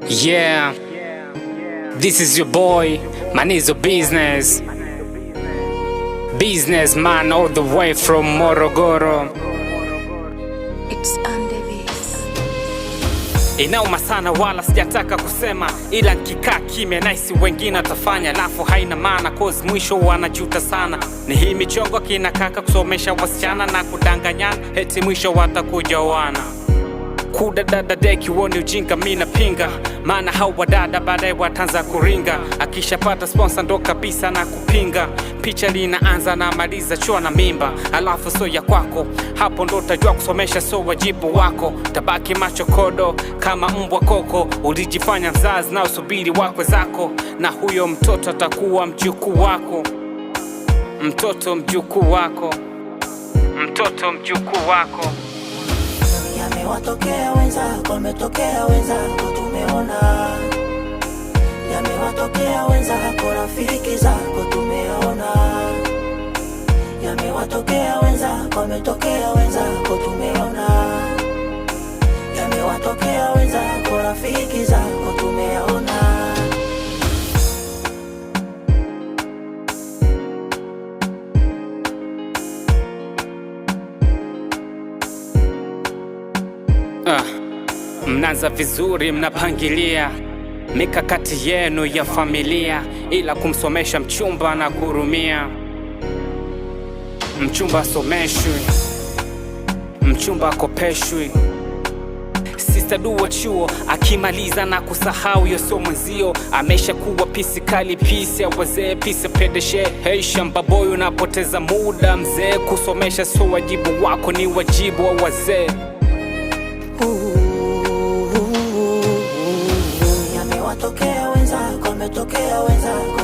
Yeah, this is your boy, man is a businessman all the way from Morogoro. It's Andevis. Inauma sana wala sijataka kusema, ila nikikaa kimya naisi wengine watafanya, alafu haina maana cause mwisho wanajuta sana. Ni hii michongo kina kaka kusomesha wasichana na kudanganyana, eti mwisho watakuja wana kudadada deki woni ujinga mina pinga, maana hao wadada baadaye watanza kuringa. Akishapata sponsor ndo kabisa na kupinga, picha linaanza na maliza chua na mimba, alafu so ya kwako, hapo ndo utajua kusomesha so wajibu wako. Tabaki macho kodo kama mbwa koko, ulijifanya mzazi na usubiri wakwe zako, na huyo mtoto atakuwa mjukuu wako. Mtoto mjukuu wako, mtoto mjukuu wako. Yamewatokea wenzako, wametokea wenzako, tumeona. Yamewatokea wenzako, rafiki zako, tumeona. Yamewatokea wenzako, wametokea wenzako, tumeona. Yamewatokea wenzako, rafiki zako, tumeona. Mnaanza vizuri, mnapangilia mikakati yenu ya familia, ila kumsomesha mchumba na kurumia. Mchumba asomeshwi, mchumba akopeshwi. Sister duwa chuo akimaliza na kusahau yoso mwenzio, amesha kuwa pisi kali, pisi ya wazee, pisi pedeshe. Hey shamba boy, unapoteza muda mzee, kusomesha so wajibu wako, ni wajibu wa wazee. Yamewatokea wenzako, wametokea wenzako,